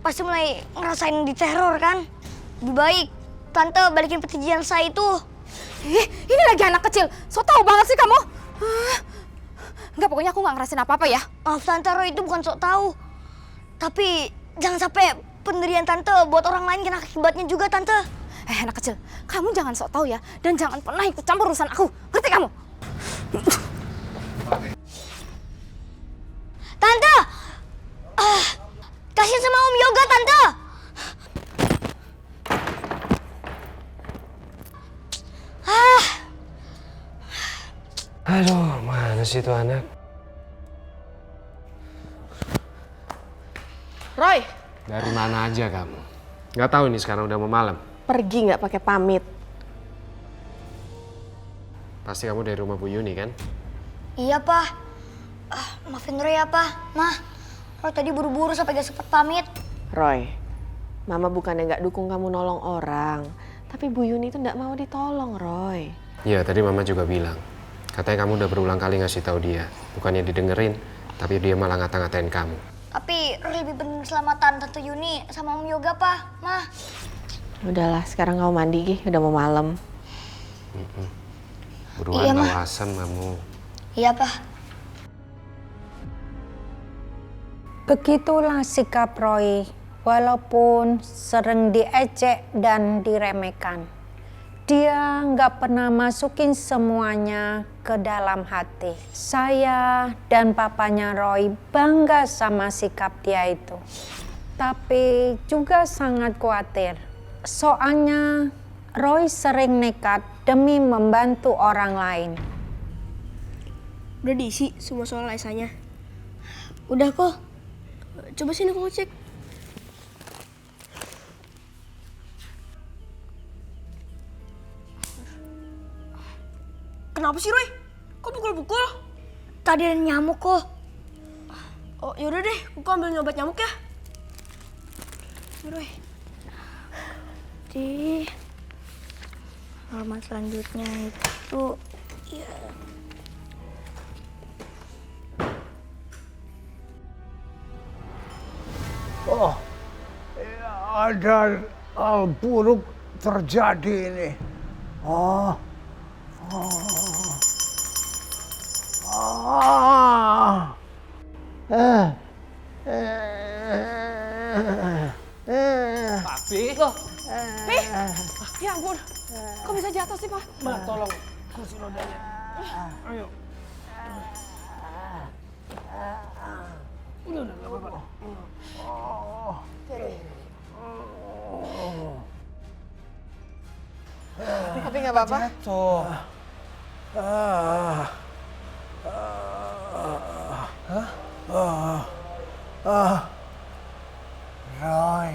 pasti mulai ngerasain diteror kan. Lebih baik Tante balikin peti jenazah itu. Ini lagi anak kecil, so tau banget sih kamu. Enggak, pokoknya aku nggak ngerasain apa-apa ya. Maaf Tante, Roy itu bukan sok tahu. Tapi jangan sampai penderian Tante buat orang lain kena akibatnya juga Tante. Anak kecil, kamu jangan sok tahu ya, dan jangan pernah ikut campur urusan aku, ngerti kamu? Tante, kasihan sama Om Yoga Tante. Aduh, mana sih itu anak? Roy, Dari mana aja kamu? Nggak tahu ini sekarang udah mau malam. pergi nggak pakai pamit. Pasti kamu dari rumah Bu Yuni kan? Iya, Pak. Maafin Roy ya, Pak. Mah, Roy tadi buru-buru sampai gak sempet pamit. Roy, Mama bukannya nggak dukung kamu nolong orang, tapi Bu Yuni itu nggak mau ditolong, Roy. Iya, tadi Mama juga bilang. Katanya kamu udah berulang kali ngasih tahu dia. Bukannya didengerin, tapi dia malah ngata-ngatain kamu. Tapi Roy lebih penting keselamatan Tante Yuni sama Om Yoga, Pak. Mah. Udahlah, sekarang kamu mandi, Gi. Udah mau malam. Buruan Iya, Ma. bawa asam kamu. Iya, Pak. Begitulah sikap Roy, walaupun sering diejek dan diremehkan. Dia nggak pernah masukin semuanya ke dalam hati. Saya dan papanya Roy bangga sama sikap dia itu. Tapi juga sangat khawatir. Soalnya Roy sering nekat demi membantu orang lain. Udah diisi semua soal esanya. Udah kok. Coba sini aku cek. Kenapa sih, Roy? Kok pukul-pukul? Tadi ada nyamuk kok. Oh, yaudah deh, aku ambil obat nyamuk ya. Ini, Roy. Di halaman selanjutnya itu ya. Oh, ada hal buruk terjadi ini. Oh, Papi? Loh, Pi, ya ampun, kok bisa jatuh sih, Pak? Ma, tolong kursi rodanya. Ayo. Udah, gak apa-apa. Tapi nggak apa-apa. jatuh. Roy.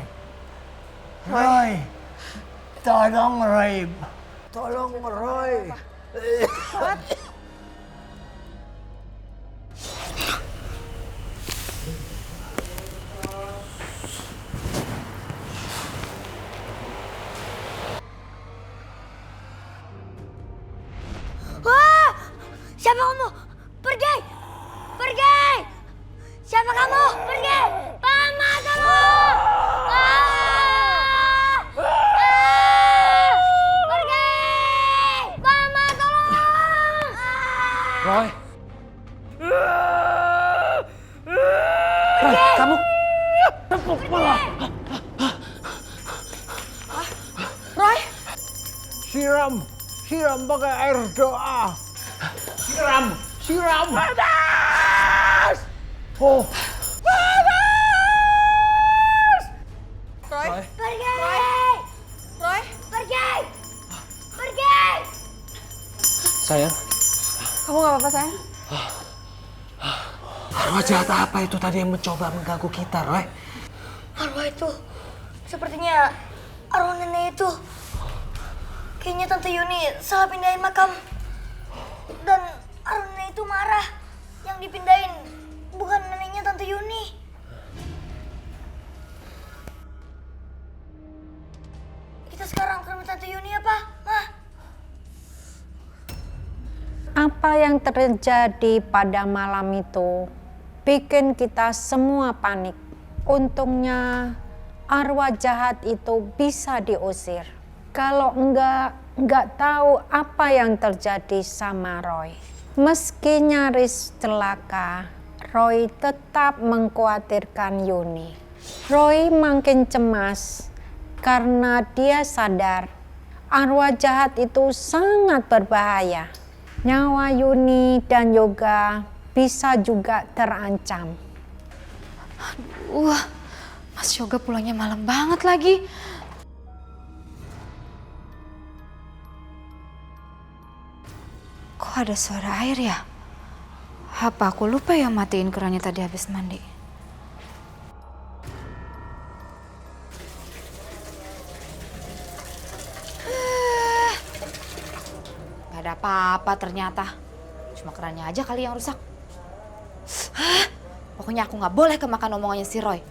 Roy. Tolong Roy. Tolong Roy. Wah! Siapa kamu? Pergi! Pergi! Siapa kamu? Pergi! Mama kamu! Pergi! Mama tolong! Roy. Roy, kamu. Roy, Siram. Siram pakai air doa. Siram. Siram. Panas! Oh. Roy, Pergi! Roy. Pergi! Pergi! Sayang. Kamu nggak apa-apa, sayang? Arwah jahat apa itu tadi yang mencoba mengganggu kita, Roy? Arwah itu sepertinya arwah nenek itu. Kayaknya Tante Yuni salah pindahin makam. Dan arwah nenek itu marah. Yang dipindahin bukan neneknya Tante Yuni. Kita sekarang ke rumah Tante Yuni apa, Mah? Apa yang terjadi pada malam itu bikin kita semua panik. Untungnya arwah jahat itu bisa diusir. Kalau enggak tahu apa yang terjadi sama Roy. Meski nyaris celaka, Roy tetap mengkhawatirkan Yuni. Roy makin cemas karena dia sadar arwah jahat itu sangat berbahaya. Nyawa Yuni dan Yoga bisa juga terancam. Wah, Mas Yoga pulangnya malam banget lagi. Kok ada suara air ya? Apa aku lupa ya matiin kerannya tadi habis mandi? Gak ada apa-apa ternyata. Cuma kerannya aja kali yang rusak. Pokoknya aku gak boleh kemakan omongannya si Roy.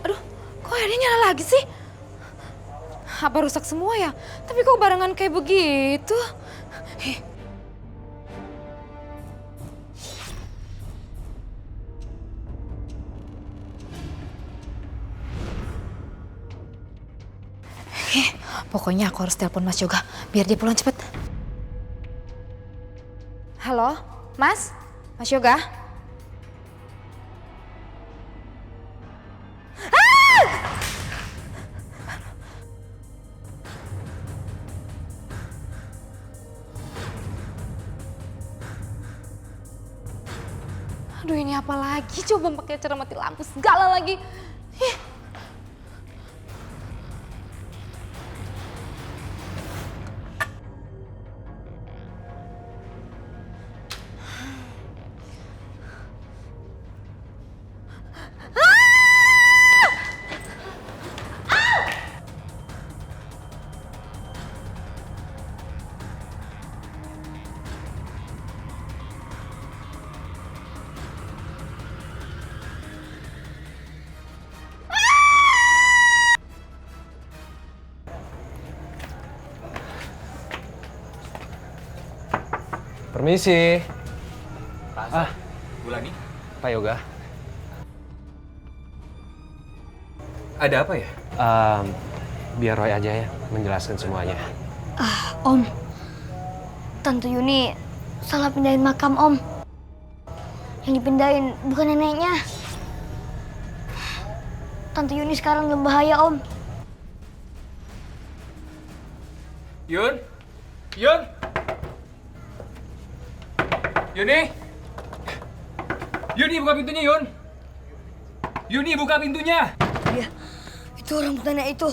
Aduh, kok airnya nyala lagi sih? Apa rusak semua ya? Tapi kok barengan kayak begitu? Pokoknya aku harus telepon Mas Yoga biar dia pulang cepet. Halo, Mas? Mas Yoga? Aduh, ini apa lagi? Coba pakai cara mati lampu segala lagi. Permisi. Bulani? Pak Yoga. Ada apa ya? Biar Roy aja ya menjelaskan semuanya. Om, Tante Yuni salah pindahin makam, Om. Yang dipindahin bukan neneknya. Tante Yuni sekarang dalam bahaya, Om. Yun? Yun? Yuni? Yuni, buka pintunya, Yun! Yuni, buka pintunya! Iya, itu orang nenek itu.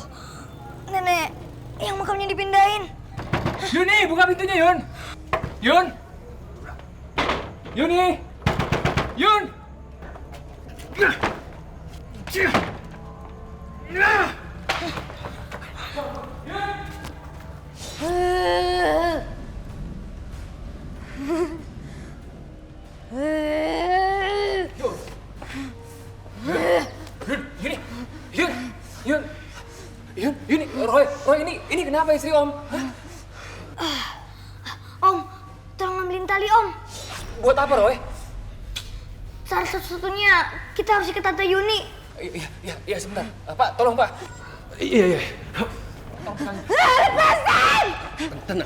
Nenek yang makamnya dipindahin. Yuni, buka pintunya, Yun! Yun! Yuni! Yun! Yuni! Yun! Yun! Yun! Yuni! Roy, ini kenapa istri Om? Om, tolong ambilin tali, Om. Buat apa, Roy? Salah satu-satunya kita harus ikat Tante Yuni. Iya, sebentar. Pak, tolong, Pak. Iya. Lepasin! Tenang.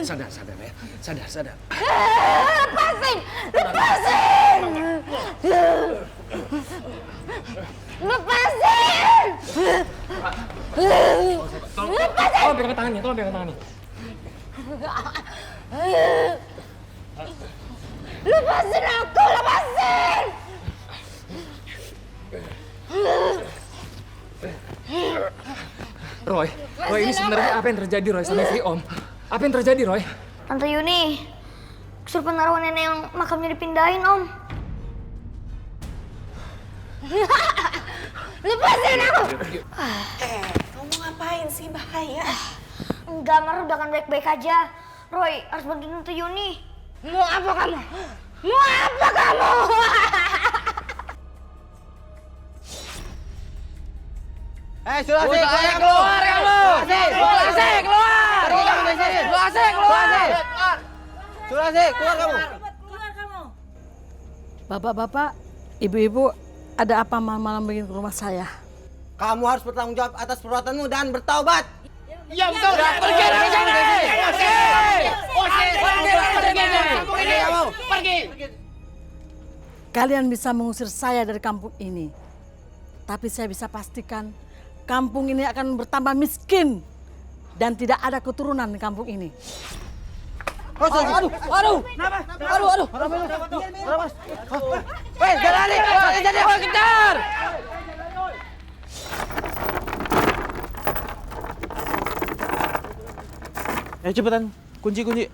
Sadar ya. Sadar. Lepasin! Tolong pegang tangannya. Lepasin aku, lepasin! Roy, ini sebenarnya apa yang terjadi, Roy, sama istri Om? Apa yang terjadi, Roy? Tante Yuni, kesurupan arwah nenek yang makamnya dipindahin, Om. Lepasin aku! Kamu ngapain sih? Bahaya. Enggak, Mar, udah kan baik-baik aja. Roy, harus bantuin Tante Yuni. Mau apa kamu? Sulasi, keluar kamu! Sulasi, keluar! keluar kamu. Bapak-bapak, ibu-ibu, ada apa malam-malam begini ke rumah saya? Kamu harus bertanggung jawab atas perbuatanmu dan bertaubat. Iya betul. Pergi dari sini. Pergi. Kalian bisa mengusir saya dari kampung ini. Tapi saya bisa pastikan kampung ini akan bertambah miskin dan tidak ada keturunan di kampung ini. Aduh. Weh, jangan lari. Kejar. Ayo cepetan, kunci.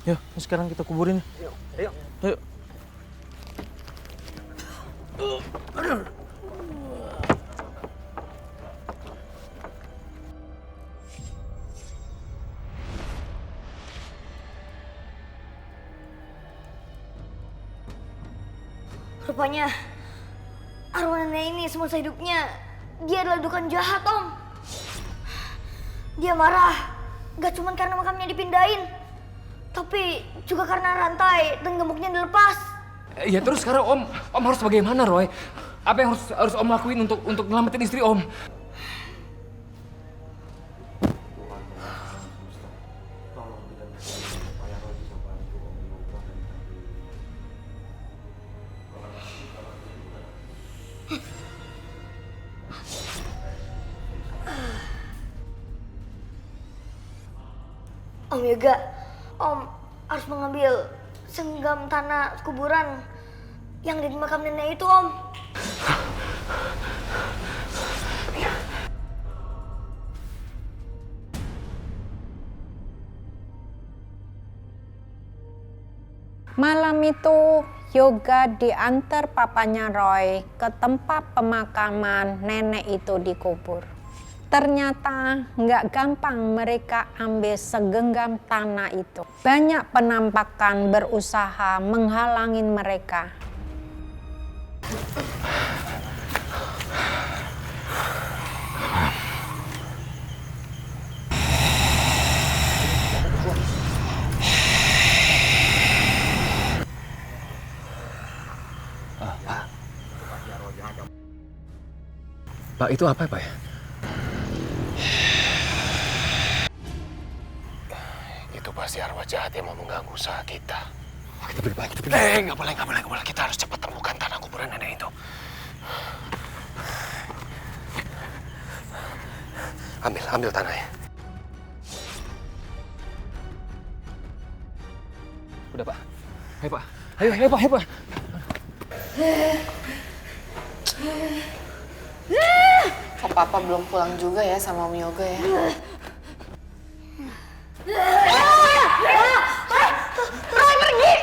Yuk, sekarang kita kuburin. Ayo. Rupanya arwah nenek ini semasa hidupnya dia adalah dukun jahat, Om. Dia marah gak cuma karena makamnya dipindahin, tapi juga karena rantai dan gemboknya dilepas. Ya terus sekarang Om harus bagaimana, Roy? Apa yang harus Om lakuin untuk nyelamatin istri Om? Om Yoga, Om harus mengambil senggam tanah kuburan yang di makam nenek itu, Om. Malam itu Yoga diantar papanya Roy ke tempat pemakaman nenek itu dikubur. Ternyata nggak gampang mereka ambil segenggam tanah itu. Banyak penampakan berusaha menghalangin mereka. Pak, itu apa, Pak ya? Itu pasti arwah jahat yang mau mengganggu usaha kita. Kita beli, Pak. Nggak boleh. Kita harus cepat temukan tanah kuburan nenek itu. Ambil tanahnya. Udah, Pak. Ayo, Pak. Kok Papa belum pulang juga ya sama Om Yoga ya? Roy pergi!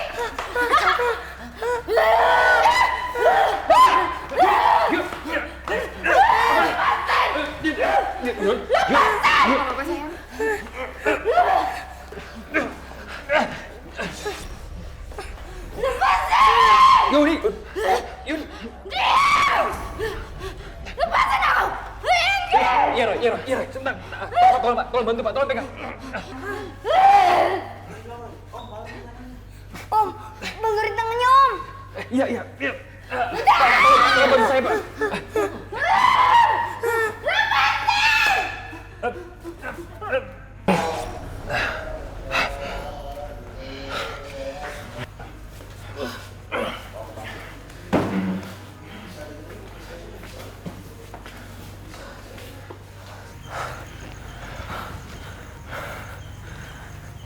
Apa sayang? Yuni. Lepasin aku! Iya, Roy. Sebentar. Tolong bantu, Pak. Tolong pegang. Om, banggarin tangannya, Om. Iya. Tolong bantu saya, Pak.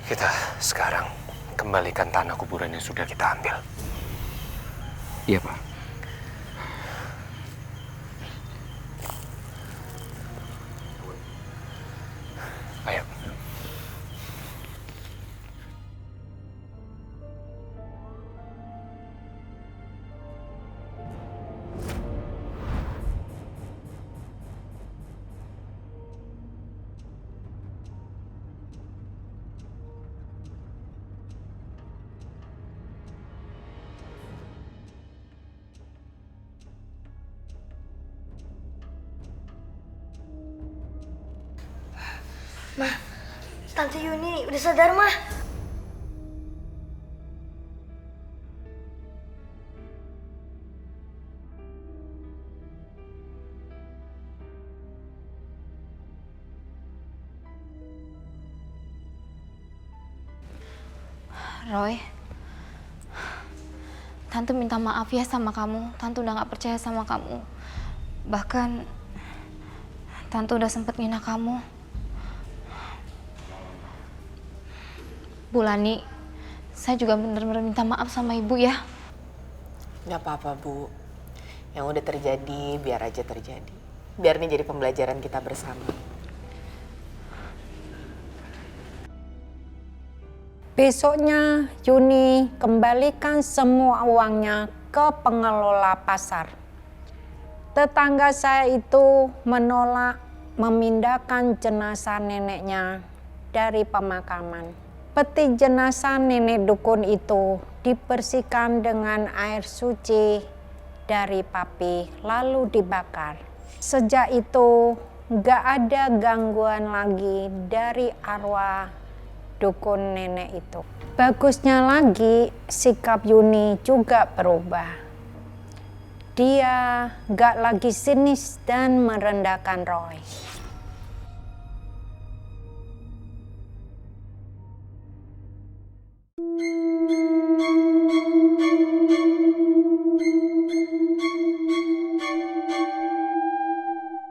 Kita sekarang kembalikan tanah kuburan yang sudah kita ambil. Iya, Pak. Ayo. Ma, Tante Yuni udah sadar, Ma. Roy, Tante minta maaf ya sama kamu. Tante udah gak percaya sama kamu. Bahkan, Tante udah sempet ngina kamu. Bu Lani, saya juga bener-bener minta maaf sama ibu ya. Gak apa-apa, Bu. Yang udah terjadi, biar aja terjadi. Biar ini jadi pembelajaran kita bersama. Besoknya Yuni kembalikan semua uangnya ke pengelola pasar. Tetangga saya itu menolak memindahkan jenazah neneknya dari pemakaman. Peti jenazah nenek dukun itu dibersihkan dengan air suci dari papi lalu dibakar. Sejak itu gak ada gangguan lagi dari arwah dukun nenek itu. Bagusnya lagi, sikap Yuni juga berubah. Dia gak lagi sinis dan merendahkan Roy.